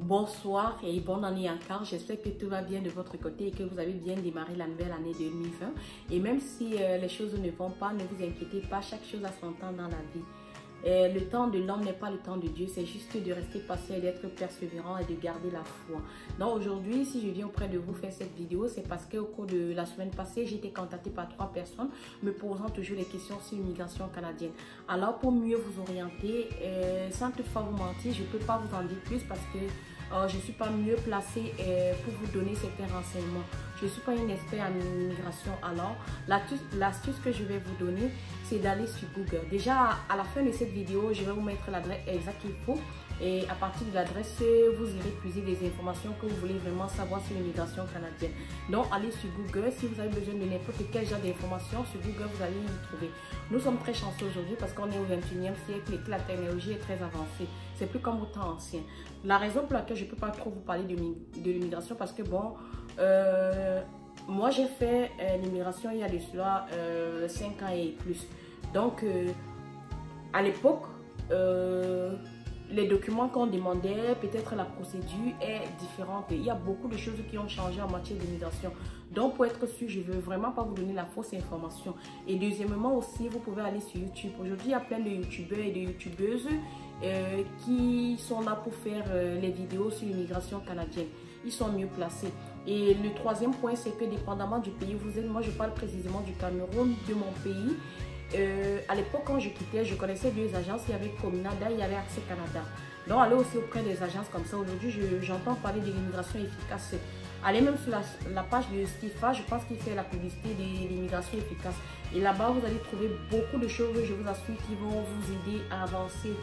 Bonsoir et bonne année encore. J'espère que tout va bien de votre côté et que vous avez bien démarré la nouvelle année 2020. Et même si les choses ne vont pas, ne vous inquiétez pas, chaque chose a son temps dans la vie. Le temps de l'homme n'est pas le temps de Dieu, c'est juste de rester patient et d'être persévérant et de garder la foi. Donc aujourd'hui, si je viens auprès de vous faire cette vidéo, c'est parce qu'au cours de la semaine passée, j'ai été contactée par 3 personnes me posant toujours des questions sur l'immigration canadienne. Alors pour mieux vous orienter, sans toutefois vous mentir, je ne peux pas vous en dire plus parce que je ne suis pas mieux placée pour vous donner certains renseignements. Je ne suis pas une experte en immigration. Alors, l'astuce que je vais vous donner, c'est d'aller sur Google. Déjà, à la fin de cette vidéo, je vais vous mettre l'adresse exacte qu'il faut. Et à partir de l'adresse, vous irez puiser des informations que vous voulez vraiment savoir sur l'immigration canadienne. Donc, allez sur Google. Si vous avez besoin de n'importe quel genre d'informations, sur Google, vous allez y trouver. Nous sommes très chanceux aujourd'hui parce qu'on est au 21e siècle et que la technologie est très avancée. C'est plus comme au temps ancien. La raison pour laquelle je ne peux pas trop vous parler de l'immigration, parce que bon, moi j'ai fait l'immigration il y a de cela 5 ans et plus. Donc, à l'époque, les documents qu'on demandait, peut-être la procédure est différente. Il y a beaucoup de choses qui ont changé en matière d'immigration. Donc, pour être sûr, je ne veux vraiment pas vous donner la fausse information. Et deuxièmement aussi, vous pouvez aller sur YouTube. Aujourd'hui, il y a plein de youtubeurs et de youtubeuses qui sont là pour faire les vidéos sur l'immigration canadienne. Ils sont mieux placés. Et le troisième point, c'est que dépendamment du pays où vous êtes, moi je parle précisément du Cameroun, de mon pays. À l'époque, quand je quittais, je connaissais 2 agences. Il y avait Cominada, il y avait Accès Canada. Donc, allez aussi auprès des agences comme ça. Aujourd'hui, j'entends parler de l'immigration efficace. Allez même sur la page de Stifa, je pense qu'il fait la publicité de l'immigration efficace. Et là-bas, vous allez trouver beaucoup de choses, je vous assure, qui vont vous aider à avancer.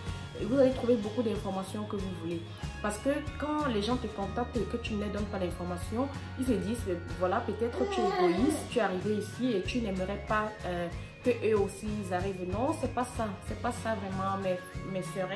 Et vous allez trouver beaucoup d'informations que vous voulez. Parce que quand les gens te contactent et que tu ne leur donnes pas d'informations, ils se disent, voilà, peut-être tu es égoïste, tu es arrivé ici et tu n'aimerais pas que eux aussi ils arrivent. Non, c'est pas ça vraiment, mes sœurs,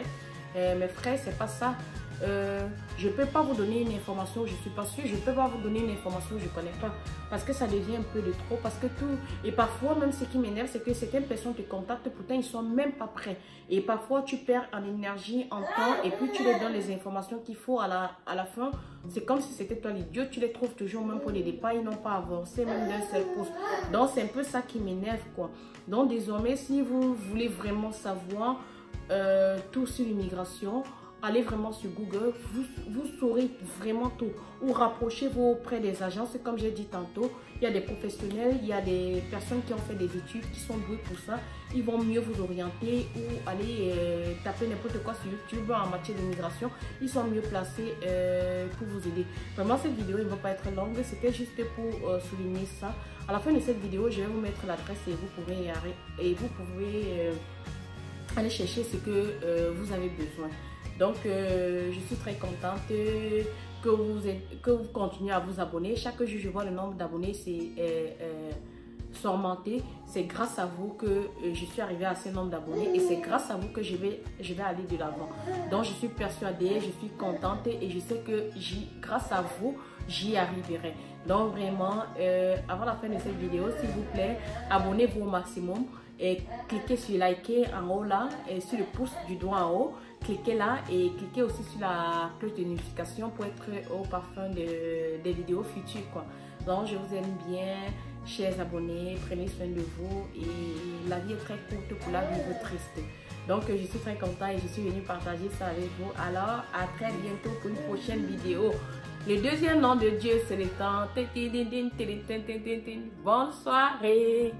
mes frères, c'est pas ça. Je ne peux pas vous donner une information, je ne suis pas sûre. Je ne peux pas vous donner une information, je ne connais pas. Parce que ça devient un peu de trop. Parce que tout. Et parfois, même ce qui m'énerve, c'est que certaines personnes te contactent, pourtant ils ne sont même pas prêts. Et parfois, tu perds en énergie, en temps, et puis tu leur donnes les informations qu'il faut à la fin. C'est comme si c'était toi l'idiot. Tu les trouves toujours, même pour les départs, ils n'ont pas avancé, même d'un seul pouce. Donc, c'est un peu ça qui m'énerve, quoi. Donc, désormais, si vous voulez vraiment savoir tout sur l'immigration, allez vraiment sur Google, vous saurez vraiment tout. Ou rapprochez-vous auprès des agences, comme j'ai dit tantôt. Il y a des professionnels, il y a des personnes qui ont fait des études, qui sont douées pour ça. Ils vont mieux vous orienter ou aller taper n'importe quoi sur YouTube en matière d'immigration. Ils sont mieux placés pour vous aider. Vraiment, cette vidéo ne va pas être longue. C'était juste pour souligner ça. À la fin de cette vidéo, je vais vous mettre l'adresse et vous pouvez aller chercher ce que vous avez besoin. Donc, je suis très contente que vous continuez à vous abonner. Chaque jour, je vois le nombre d'abonnés s'augmenter. C'est grâce à vous que je suis arrivée à ce nombre d'abonnés et c'est grâce à vous que je vais aller de l'avant. Donc, je suis persuadée, je suis contente et je sais que grâce à vous, j'y arriverai. Donc, vraiment, avant la fin de cette vidéo, s'il vous plaît, abonnez-vous au maximum et cliquez sur liker en haut là et sur le pouce du doigt en haut. Cliquez là et cliquez aussi sur la cloche de notification pour être au parfum des vidéos futures, quoi. Donc, je vous aime bien, chers abonnés. Prenez soin de vous et la vie est très courte pour la vivre triste. Donc, je suis très contente et je suis venue partager ça avec vous. Alors, à très bientôt pour une prochaine vidéo. Le deuxième nom de Dieu, c'est le temps. Bonne soirée.